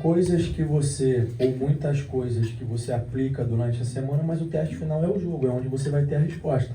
coisas que você, ou muitas coisas que você aplica durante a semana, mas o teste final é o jogo, é onde você vai ter a resposta.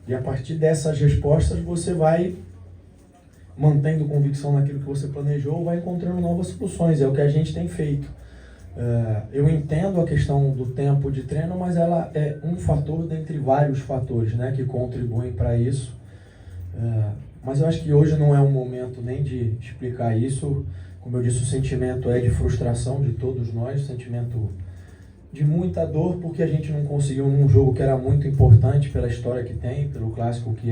E a partir dessas respostas você vai mantendo convicção naquilo que você planejou, vai encontrando novas soluções, é o que a gente tem feito. Eu entendo a questão do tempo de treino, mas ela é um fator dentre vários fatores, né, que contribuem para isso. Mas eu acho que hoje não é um momento nem de explicar isso. Como eu disse, o sentimento é de frustração de todos nós, sentimento de muita dor, porque a gente não conseguiu num jogo que era muito importante pela história que tem, pelo clássico que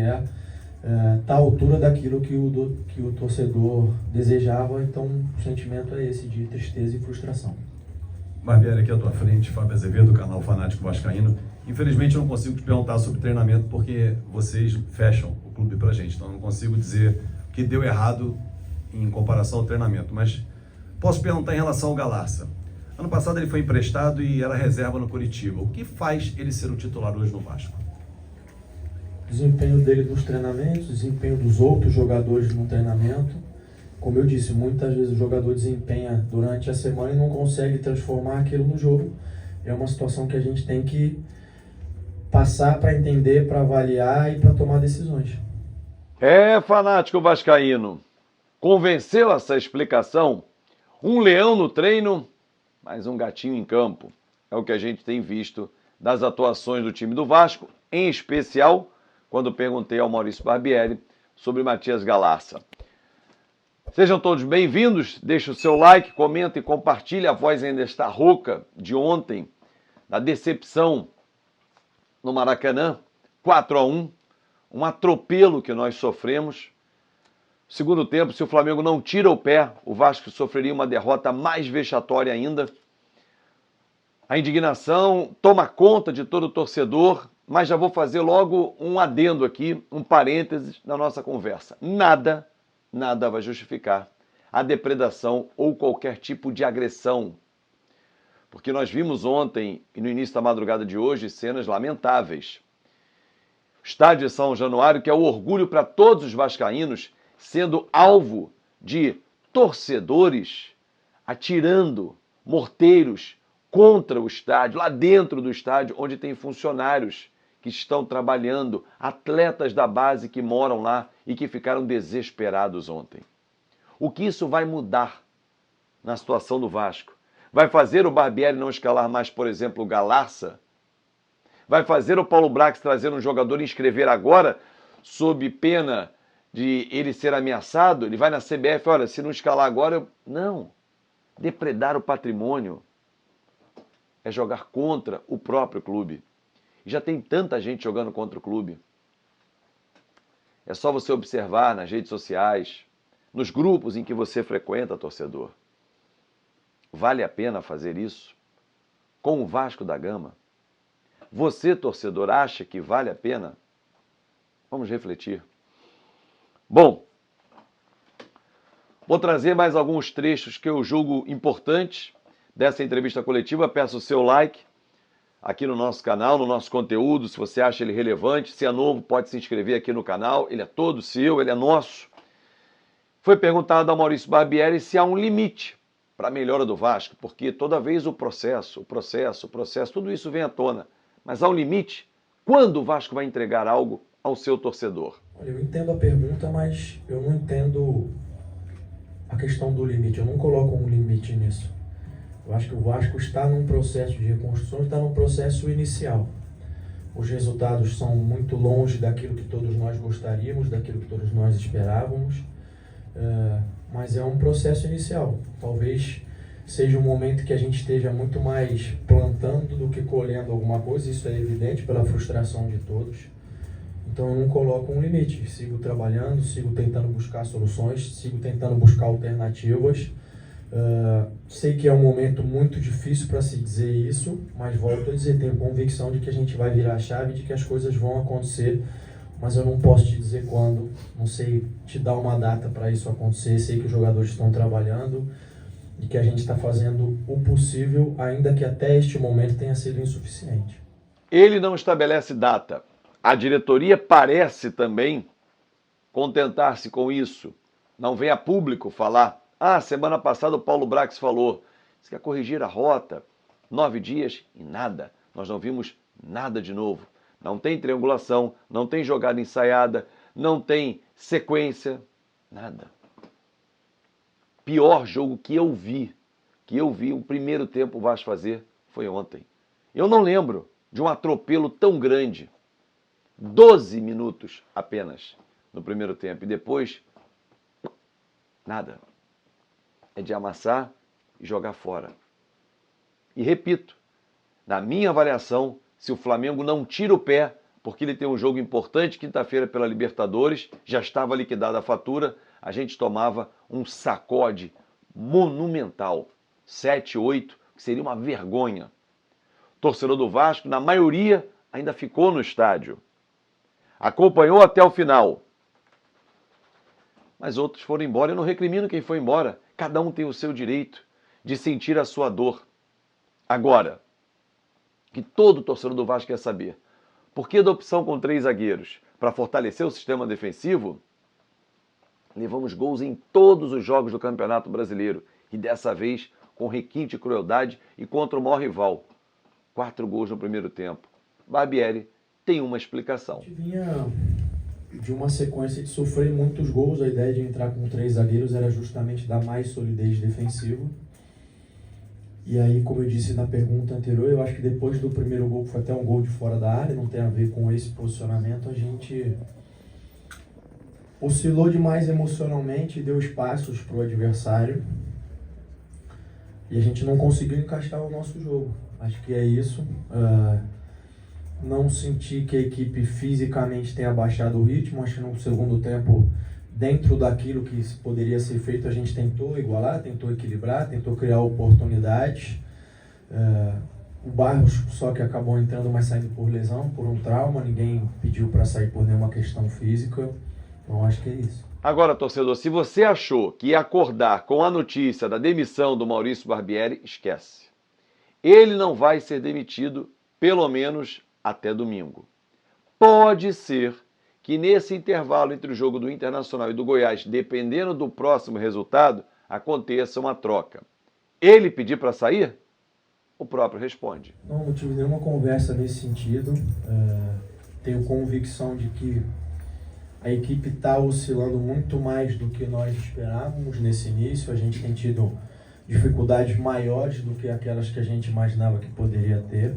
tá à altura daquilo que o torcedor desejava. Então o sentimento é esse de tristeza e frustração. Barbieri, aqui à tua frente, Fábio Azevedo, do canal Fanático Vascaíno. Infelizmente eu não consigo te perguntar sobre treinamento porque vocês fecham o clube pra gente, então eu não consigo dizer o que deu errado em comparação ao treinamento, mas posso perguntar em relação ao Galarça. Ano passado ele foi emprestado e era reserva no Curitiba. O que faz ele ser o titular hoje no Vasco? Desempenho dele nos treinamentos, desempenho dos outros jogadores no treinamento. Como eu disse, muitas vezes o jogador desempenha durante a semana e não consegue transformar aquilo no jogo. É uma situação que a gente tem que passar para entender, para avaliar e para tomar decisões. Fanático vascaíno, convenceu essa explicação? Um leão no treino, mas um gatinho em campo. É o que a gente tem visto das atuações do time do Vasco, em especial quando perguntei ao Maurício Barbieri sobre Matias Galarça. Sejam todos bem-vindos, deixe o seu like, comenta e compartilhe. A voz ainda está rouca de ontem, da decepção no Maracanã, 4-1, um atropelo que nós sofremos. Segundo tempo, se o Flamengo não tira o pé, o Vasco sofreria uma derrota mais vexatória ainda. A indignação toma conta de todo o torcedor, mas já vou fazer logo um adendo aqui, um parênteses na nossa conversa. Nada vai justificar a depredação ou qualquer tipo de agressão. Porque nós vimos ontem e no início da madrugada de hoje cenas lamentáveis. O estádio de São Januário, que é o orgulho para todos os vascaínos, sendo alvo de torcedores atirando morteiros contra o estádio, lá dentro do estádio, onde tem funcionários que estão trabalhando, atletas da base que moram lá e que ficaram desesperados ontem. O que isso vai mudar na situação do Vasco? Vai fazer o Barbieri não escalar mais, por exemplo, o Galarça? Vai fazer o Paulo Brax trazer um jogador e inscrever agora, sob pena de ele ser ameaçado? Ele vai na CBF, olha, se não escalar agora... Não. Depredar o patrimônio é jogar contra o próprio clube. E já tem tanta gente jogando contra o clube. É só você observar nas redes sociais, nos grupos em que você frequenta, torcedor. Vale a pena fazer isso com o Vasco da Gama? Você, torcedor, acha que vale a pena? Vamos refletir. Bom, vou trazer mais alguns trechos que eu julgo importantes dessa entrevista coletiva. Peço o seu like aqui no nosso canal, no nosso conteúdo, se você acha ele relevante. Se é novo, pode se inscrever aqui no canal. Ele é todo seu, ele é nosso. Foi perguntado ao Maurício Barbieri se há um limite para a melhora do Vasco, porque toda vez o processo, tudo isso vem à tona. Mas há um limite? Quando o Vasco vai entregar algo ao seu torcedor? Olha, eu entendo a pergunta, mas eu não entendo a questão do limite. Eu não coloco um limite nisso. Eu acho que o Vasco está num processo de reconstrução, está num processo inicial. Os resultados são muito longe daquilo que todos nós gostaríamos, daquilo que todos nós esperávamos, mas é um processo inicial. Talvez seja um momento que a gente esteja muito mais plantando do que colhendo alguma coisa, isso é evidente pela frustração de todos. Então eu não coloco um limite, sigo trabalhando, sigo tentando buscar soluções, sigo tentando buscar alternativas. Sei que é um momento muito difícil para se dizer isso, mas volto a dizer, tenho convicção de que a gente vai virar a chave, de que as coisas vão acontecer, mas eu não posso te dizer quando, não sei te dar uma data para isso acontecer. Sei que os jogadores estão trabalhando e que a gente está fazendo o possível, ainda que até este momento tenha sido insuficiente. Ele não estabelece data. A diretoria parece também contentar-se com isso. Não vem a público falar Ah, semana passada o Paulo Brax falou, disse que ia corrigir a rota, 9 dias e nada. Nós não vimos nada de novo. Não tem triangulação, não tem jogada ensaiada, não tem sequência, nada. Pior jogo que eu vi o primeiro tempo o Vasco fazer, foi ontem. Eu não lembro de um atropelo tão grande. 12 minutos apenas no primeiro tempo. E depois, nada. É de amassar e jogar fora. E repito, na minha avaliação, se o Flamengo não tira o pé, porque ele tem um jogo importante quinta-feira pela Libertadores, já estava liquidada a fatura, a gente tomava um sacode monumental. 7-8, que seria uma vergonha. O torcedor do Vasco, na maioria, ainda ficou no estádio. Acompanhou até o final. Mas outros foram embora. Eu não recrimino quem foi embora. Cada um tem o seu direito de sentir a sua dor. Agora, que todo torcedor do Vasco quer saber, por que da opção com 3 zagueiros? Para fortalecer o sistema defensivo? Levamos gols em todos os jogos do Campeonato Brasileiro. E dessa vez com requinte e crueldade e contra o maior rival. 4 gols no primeiro tempo. Barbieri tem uma explicação. A gente vinha de uma sequência de sofrer muitos gols. A ideia de entrar com 3 zagueiros era justamente dar mais solidez defensiva. E aí, como eu disse na pergunta anterior, eu acho que depois do primeiro gol, que foi até um gol de fora da área, não tem a ver com esse posicionamento, a gente oscilou demais emocionalmente e deu espaços para o adversário. E a gente não conseguiu encaixar o nosso jogo. Acho que é isso. Não senti que a equipe fisicamente tenha baixado o ritmo. Acho que no segundo tempo, dentro daquilo que poderia ser feito, a gente tentou igualar, tentou equilibrar, tentou criar oportunidades. O Barros só que acabou entrando, mas saindo por lesão, por um trauma. Ninguém pediu para sair por nenhuma questão física. Então acho que é isso. Agora, torcedor, se você achou que ia acordar com a notícia da demissão do Maurício Barbieri, esquece. Ele não vai ser demitido, pelo menos até domingo. Pode ser que nesse intervalo entre o jogo do Internacional e do Goiás, dependendo do próximo resultado, aconteça uma troca. Ele pedir para sair? O próprio responde. Não tive nenhuma conversa nesse sentido. Tenho convicção de que a equipe está oscilando muito mais do que nós esperávamos nesse início. A gente tem tido dificuldades maiores do que aquelas que a gente imaginava que poderia ter.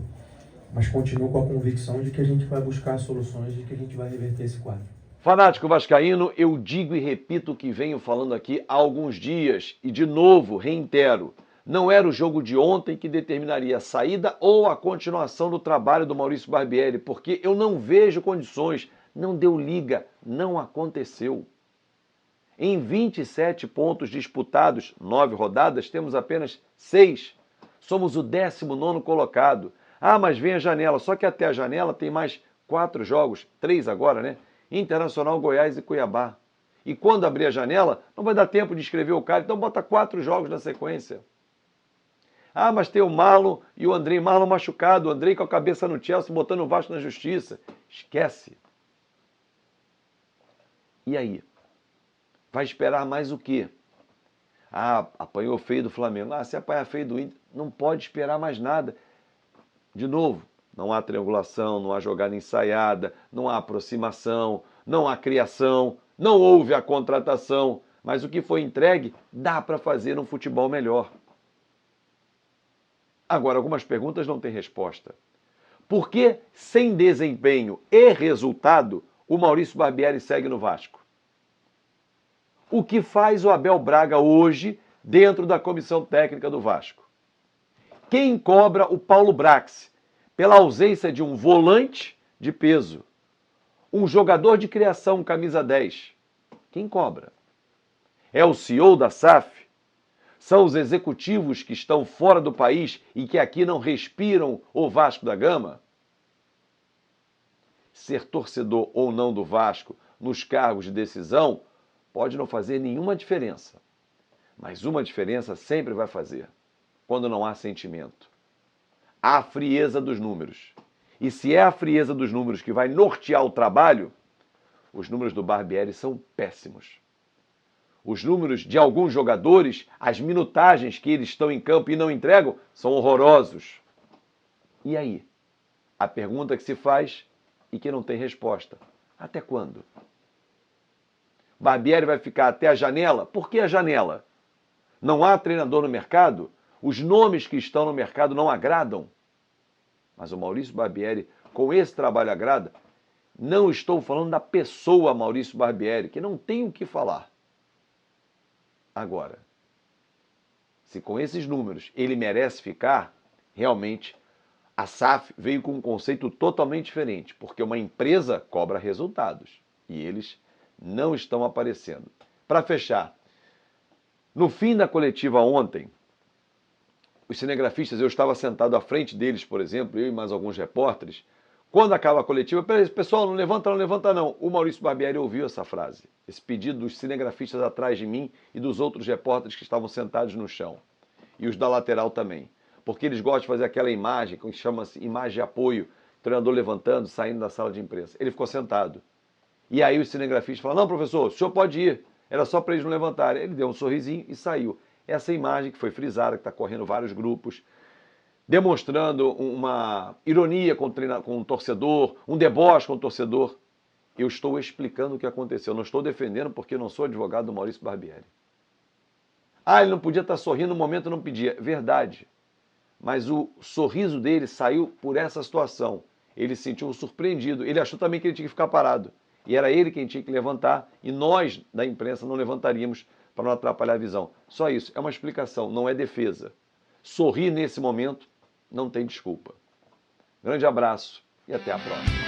Mas continuo com a convicção de que a gente vai buscar soluções e que a gente vai reverter esse quadro. Fanático vascaíno, eu digo e repito o que venho falando aqui há alguns dias. E de novo, reitero, não era o jogo de ontem que determinaria a saída ou a continuação do trabalho do Maurício Barbieri, porque eu não vejo condições. Não deu liga, não aconteceu. Em 27 pontos disputados, 9 rodadas, temos apenas 6. Somos o 19º colocado. Ah, mas vem a janela, só que até a janela tem mais 4 jogos, 3 agora, né? Internacional, Goiás e Cuiabá. E quando abrir a janela, não vai dar tempo de escrever o cara, então bota 4 jogos na sequência. Ah, mas tem o Marlon e o Andrei. Marlon machucado, o Andrei com a cabeça no Chelsea, botando o Vasco na justiça. Esquece. E aí? Vai esperar mais o quê? Ah, apanhou feio do Flamengo. Ah, se apanhar feio do Inter, não pode esperar mais nada. De novo, não há triangulação, não há jogada ensaiada, não há aproximação, não há criação, não houve a contratação. Mas o que foi entregue, dá para fazer um futebol melhor. Agora, algumas perguntas não têm resposta. Por que, sem desempenho e resultado, o Maurício Barbieri segue no Vasco? O que faz o Abel Braga hoje dentro da comissão técnica do Vasco? Quem cobra o Paulo Brax pela ausência de um volante de peso? Um jogador de criação, camisa 10? Quem cobra? É o CEO da SAF? São os executivos que estão fora do país e que aqui não respiram o Vasco da Gama? Ser torcedor ou não do Vasco nos cargos de decisão pode não fazer nenhuma diferença. Mas uma diferença sempre vai fazer, quando não há sentimento. Há a frieza dos números. E se é a frieza dos números que vai nortear o trabalho, os números do Barbieri são péssimos. Os números de alguns jogadores, as minutagens que eles estão em campo e não entregam, são horrorosos. E aí? A pergunta que se faz e que não tem resposta. Até quando? Barbieri vai ficar até a janela? Por que a janela? Não há treinador no mercado? Os nomes que estão no mercado não agradam? Mas o Maurício Barbieri, com esse trabalho, agrada? Não estou falando da pessoa Maurício Barbieri, que não tem o que falar. Agora, se com esses números ele merece ficar, realmente a SAF veio com um conceito totalmente diferente, porque uma empresa cobra resultados e eles não estão aparecendo. Para fechar, no fim da coletiva ontem, os cinegrafistas, eu estava sentado à frente deles, por exemplo, eu e mais alguns repórteres. Quando acaba a coletiva, pessoal, não levanta, não levanta não. O Maurício Barbieri ouviu essa frase, esse pedido dos cinegrafistas atrás de mim e dos outros repórteres que estavam sentados no chão. E os da lateral também. Porque eles gostam de fazer aquela imagem, que chama-se imagem de apoio, treinador levantando, saindo da sala de imprensa. Ele ficou sentado. E aí os cinegrafistas falaram, não, professor, o senhor pode ir. Era só para eles não levantarem. Ele deu um sorrisinho e saiu. Essa imagem que foi frisada, que está correndo vários grupos, demonstrando uma ironia com o torcedor, um deboche com o torcedor. Eu estou explicando o que aconteceu, não estou defendendo porque eu não sou advogado do Maurício Barbieri. Ah, ele não podia estar sorrindo no momento, não pedia. Verdade. Mas o sorriso dele saiu por essa situação. Ele se sentiu surpreendido, ele achou também que ele tinha que ficar parado. E era ele quem tinha que levantar e nós, da imprensa, não levantaríamos para não atrapalhar a visão. Só isso, é uma explicação, não é defesa. Sorrir nesse momento não tem desculpa. Grande abraço e até a próxima.